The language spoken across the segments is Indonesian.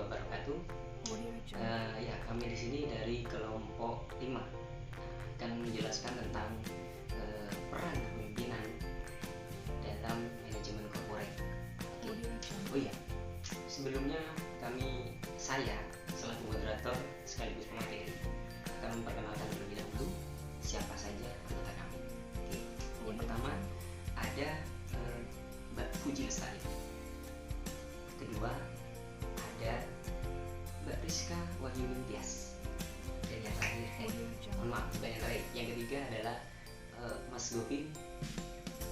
wabarakatuh. Ya, kami di sini dari kelompok 5 akan menjelaskan tentang peran kepemimpinan dalam manajemen corporate. Oh iya, sebelumnya saya selaku moderator sekaligus pemateri akan memperkenalkan terlebih dahulu siapa saja anggota kami. Yang pertama ada Mbak Puji Lestari. Kedua ada Mbak Rizka Wahyu Nintias. Dan yang terakhir, yang ketiga adalah Mas Gopin.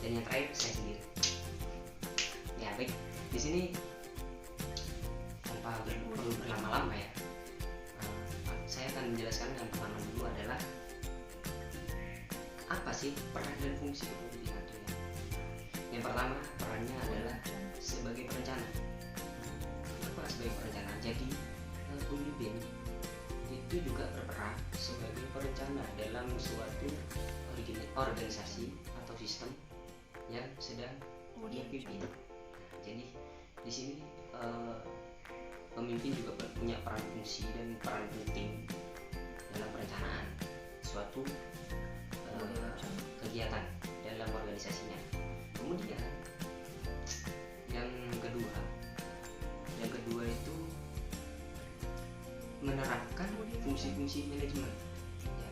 Dan yang terakhir saya sendiri. Ya baik, di sini tanpa perlu berlama-lama ya, saya akan menjelaskan yang pertama dulu adalah apa sih peran dan fungsi kepemimpinan itu ya. Yang pertama, perannya adalah sebagai perencana. Apa sebagai perencana? Jadi pemimpin itu juga berperan sebagai perencana dalam suatu organisasi atau sistem yang sedang dia pimpin. Jadi di sini pemimpin juga punya peran fungsi dan peran penting dalam perencanaan suatu kegiatan dalam organisasinya. Kemudian yang kedua itu menerapkan fungsi-fungsi manajemen. Ya,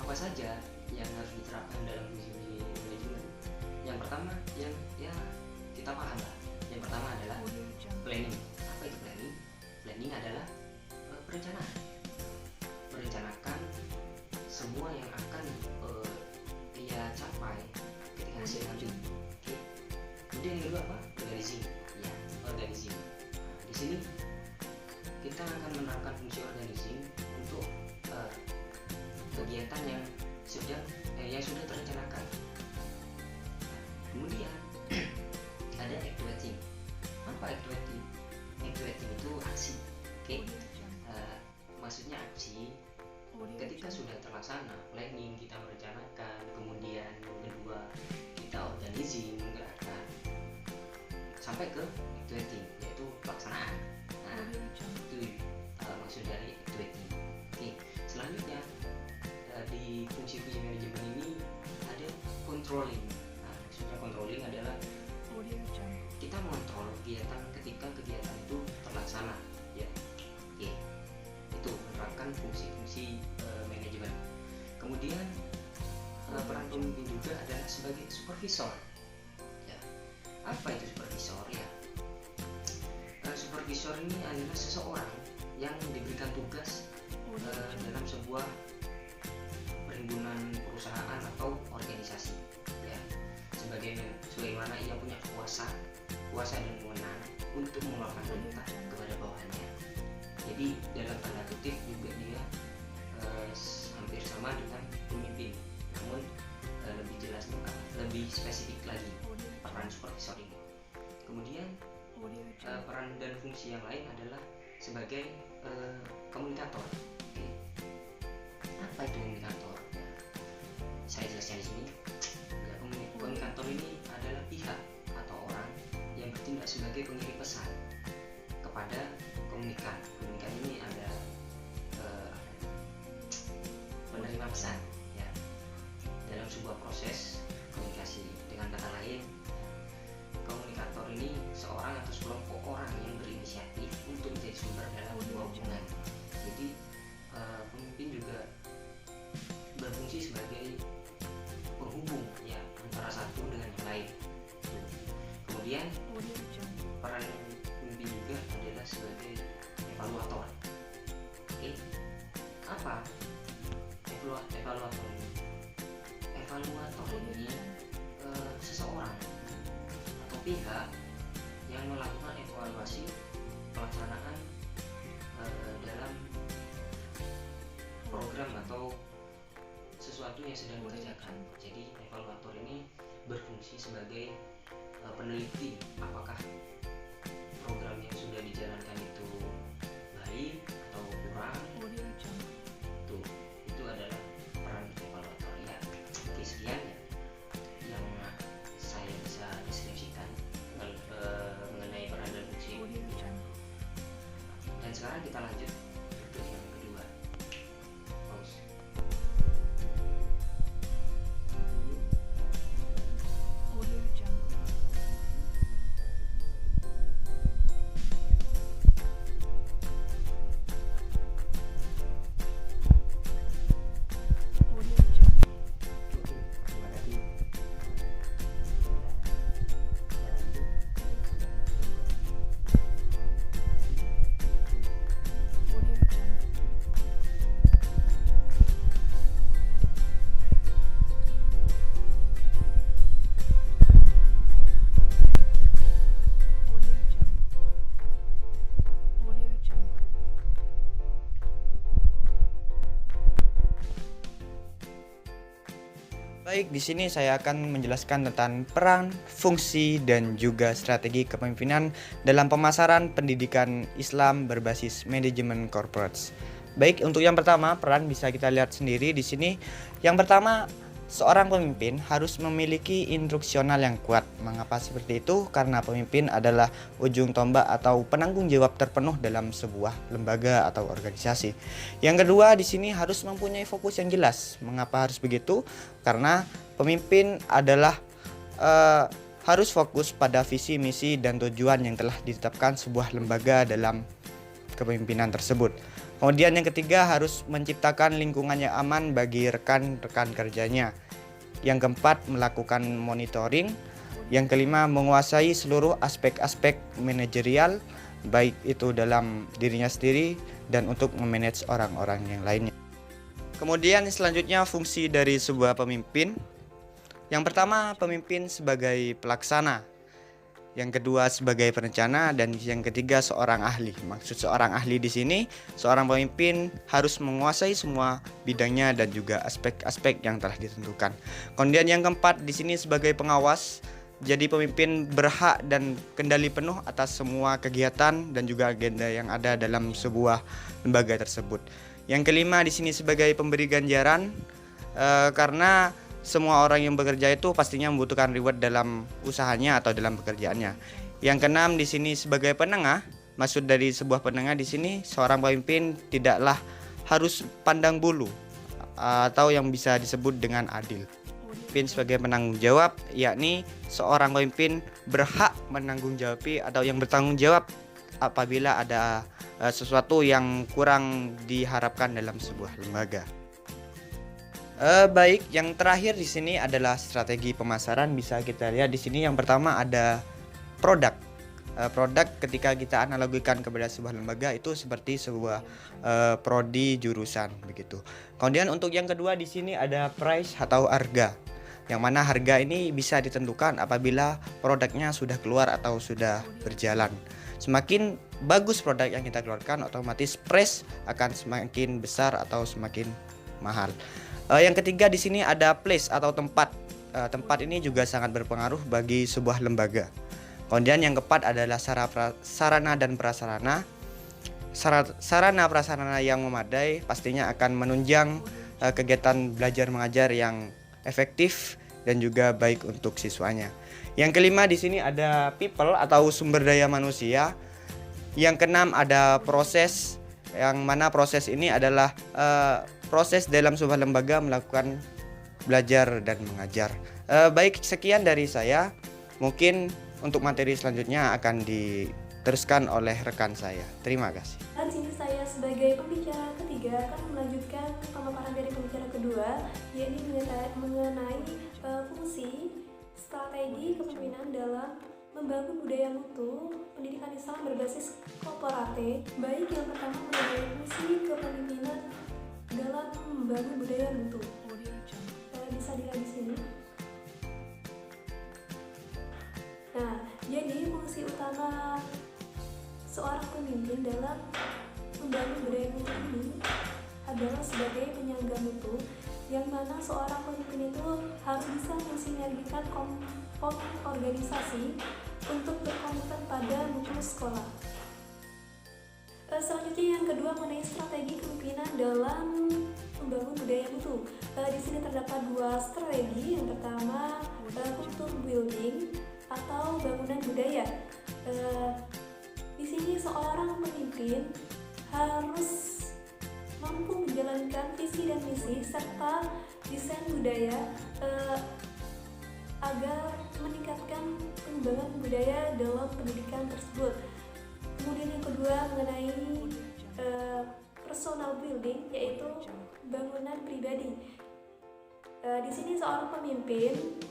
apa saja yang harus diterapkan dalam fungsi manajemen? Yang pertama yang ya kita paham lah. Yang pertama adalah planning. Apa itu planning? Planning adalah perencanaan. Merencanakan semua yang akan dia capai ketika hasil nanti. Oke. Kemudian yang kedua apa? Organizing. Ya, organizing. Di sini kita akan menerapkan fungsi organizing untuk kegiatan yang sudah terencanakan. Kemudian ada activating. Apa activating? Activating itu aksi. Oke. Maksudnya aksi ketika sudah terlaksana, planning kita merencanakan, kemudian yang kedua kita organizing, menggerakkan sampai ke activating, yaitu pelaksanaan. Nah, itu maksud dari activating. Oke, selanjutnya di fungsi-fungsi manajemen ini ada controlling. Nah, maksudnya controlling adalah kita mengontrol kegiatan ketika kegiatan itu terlaksana. Ya, oke. Itu menerapkan fungsi-fungsi manajemen. Kemudian peran pemimpin juga adalah sebagai supervisor. Ya, apa itu supervisor ya? Supervisor ini adalah seseorang yang diberikan tugas dalam sebuah perhimpunan perusahaan atau organisasi. Ya, sebagaimana ia punya kuasa dan wewenang untuk mengeluarkan perintah kepada bawahannya. Jadi dalam tanda kutip juga dia hampir sama dengan pemimpin, namun lebih spesifik lagi peran supervisor ini. Kemudian peran dan fungsi yang lain adalah sebagai komunikator. Oke. Apa itu komunikator? Ya, saya jelaskan di sini. Ya, komunikator ini adalah pihak atau orang yang bertindak sebagai pengirim pesan kepada komunikan. Komunikan ini ada penerima pesan ya dalam sebuah proses komunikasi. Dengan kata lain, komunikator ini seorang atau sekelompok orang yang berinisiatif untuk menjadi sumber dalam sebuah hubungan. Jadi pemimpin juga berfungsi sebagai penghubung ya antara satu dengan yang lain. Kemudian peran pemimpin juga adalah sebagai evaluator. Oke, apa evaluator ini? Evaluator ini seseorang atau pihak yang melakukan evaluasi pelaksanaan dalam program atau sesuatu yang sedang dikerjakan. Jadi evaluator ini berfungsi sebagai peneliti apakah program yang sudah dijalankan itu baik atau kurang. Itu adalah peran evaluator ya. Oke, sekian ya yang saya bisa deskripsikan mengenai peran dan fungsi sekarang kita lanjut untuk yang kedua. Pause. Audio Jungle. Audio Jungle. Oke, terima kasih. Audio Jungle. Audio Jungle. Audio Jungle. Baik, di sini saya akan menjelaskan tentang peran, fungsi, dan juga strategi kepemimpinan dalam pemasaran pendidikan Islam berbasis manajemen corporate. Baik, untuk yang pertama, peran bisa kita lihat sendiri di sini. Yang pertama, seorang pemimpin harus memiliki instruksional yang kuat. Mengapa seperti itu? Karena pemimpin adalah ujung tombak atau penanggung jawab terpenuh dalam sebuah lembaga atau organisasi. Yang kedua, di sini harus mempunyai fokus yang jelas. Mengapa harus begitu? Karena pemimpin adalah harus fokus pada visi, misi, dan tujuan yang telah ditetapkan sebuah lembaga dalam kepemimpinan tersebut. Kemudian yang ketiga, harus menciptakan lingkungan yang aman bagi rekan-rekan kerjanya. Yang keempat, melakukan monitoring. Yang kelima, menguasai seluruh aspek-aspek manajerial, baik itu dalam dirinya sendiri dan untuk memanage orang-orang yang lainnya. Kemudian selanjutnya, fungsi dari sebuah pemimpin. Yang pertama, pemimpin sebagai pelaksana. Yang kedua, sebagai perencana, dan yang ketiga, seorang ahli. Maksud seorang ahli di sini, seorang pemimpin harus menguasai semua bidangnya dan juga aspek-aspek yang telah ditentukan. Kemudian yang keempat, di sini sebagai pengawas. Jadi pemimpin berhak dan kendali penuh atas semua kegiatan dan juga agenda yang ada dalam sebuah lembaga tersebut. Yang kelima, di sini sebagai pemberi ganjaran, karena semua orang yang bekerja itu pastinya membutuhkan reward dalam usahanya atau dalam pekerjaannya. Yang keenam, di sini sebagai penengah. Maksud dari sebuah penengah di sini, seorang pemimpin tidaklah harus pandang bulu atau yang bisa disebut dengan adil. Pemimpin sebagai penanggung jawab, yakni seorang pemimpin berhak menanggung-jawabi atau yang bertanggung jawab apabila ada sesuatu yang kurang diharapkan dalam sebuah lembaga. Baik, yang terakhir di sini adalah strategi pemasaran. Bisa kita lihat di sini yang pertama ada produk. Produk ketika kita analogikan kepada sebuah lembaga itu seperti sebuah prodi jurusan begitu. Kemudian untuk yang kedua di sini ada price atau harga. Yang mana harga ini bisa ditentukan apabila produknya sudah keluar atau sudah berjalan. Semakin bagus produk yang kita keluarkan, otomatis price akan semakin besar atau semakin mahal. Yang ketiga di sini ada place atau tempat. Tempat ini juga sangat berpengaruh bagi sebuah lembaga. Kemudian yang keempat adalah sarana dan prasarana. Sarana prasarana yang memadai pastinya akan menunjang kegiatan belajar mengajar yang efektif dan juga baik untuk siswanya. Yang kelima di sini ada people atau sumber daya manusia. Yang keenam ada proses, yang mana proses ini adalah proses dalam sebuah lembaga melakukan belajar dan mengajar. Baik, sekian dari saya. Mungkin untuk materi selanjutnya akan diteruskan oleh rekan saya. Terima kasih. Dan sini saya sebagai pembicara ketiga akan melanjutkan pemaparan dari pembicara kedua, yaitu mengenai fungsi strategi kepemimpinan dalam membangun budaya mutu pendidikan Islam berbasis korporate. Baik, yang pertama mengenai fungsi kepemimpinan dalam membangun budaya mutu. Bisa dilihat di sini. Nah, jadi fungsi utama seorang pemimpin dalam membangun budaya mutu ini adalah sebagai penyangga mutu, yang mana seorang pemimpin itu harus bisa mensinergikan komponen organisasi untuk berkomitmen pada mutu sekolah. Selanjutnya yang kedua mengenai strategi kepemimpinan dalam membangun budaya mutu. Di sini terdapat dua strategi. Yang pertama kultur building atau bangunan budaya. Di sini seorang pemimpin harus mampu menjalankan visi dan misi serta desain budaya agar meningkatkan pengembangan budaya dalam pendidikan tersebut. Kemudian yang kedua mengenai personal building, yaitu bangunan pribadi. Di sini seorang pemimpin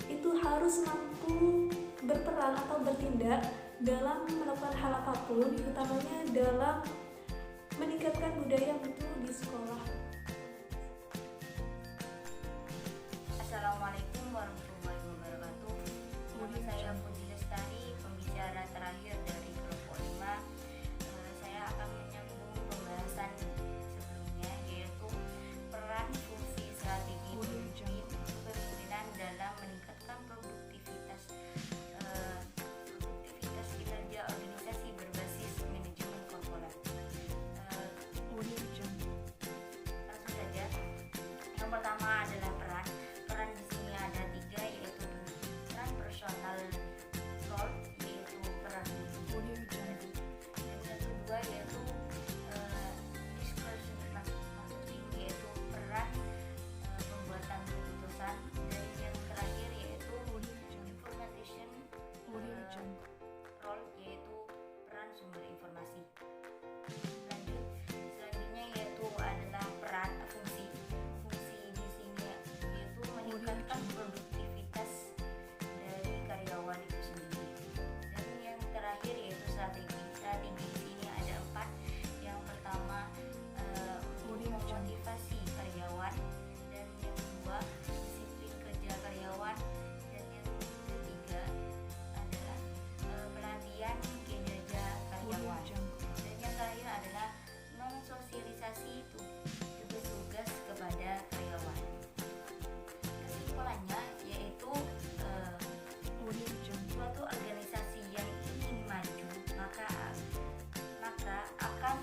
itu harus mampu berperan atau bertindak dalam melakukan hal apapun, utamanya dalam meningkatkan budaya mutu di sekolah. Assalamualaikum warahmatullahi wabarakatuh. Nama saya Puji Lestari, pembicara terakhir dari kelompok 5. Saya akan menyambung pembahasan sebelumnya, yaitu peran fungsi strategi kepemimpinan dalam meningkatkan produktivitas kinerja organisasi berbasis manajemen korporat. Langsung saja. Yang pertama adalah peran. Peran di sini ada 3, yaitu peran personal role, yaitu peran pribadi. Dan yang kedua yaitu discussion marketing, yaitu peran pembuatan keputusan. Dan yang terakhir yaitu information role, yaitu peran sumber informasi. Selanjutnya yaitu adalah peran fungsi. Fungsi di sini yaitu meningkatkan produktivitas dari karyawan itu sendiri. Dan yang terakhir yaitu strategi. Strategi di sini ada 4. Yang pertama untuk memotivasi karyawan, dan yang kedua disiplin kerja karyawan, dan yang ketiga adalah pelatihan kinerja karyawan, dan yang terakhir adalah mensosialisasi tugas-tugas kepada karyawan. Kesimpulannya yaitu suatu organisasi yang ingin maju maka akan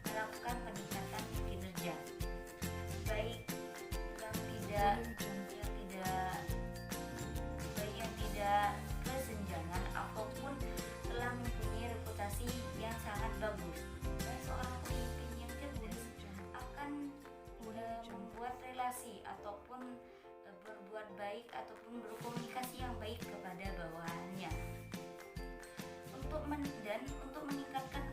melakukan peningkatan kinerja, baik yang tidak kesenjangan ataupun telah mempunyai reputasi yang sangat bagus. Dan seorang pemimpin yang cerdas akan membuat relasi ataupun berbuat baik ataupun berkomunikasi yang baik kepada bawahannya. Untuk meningkatkan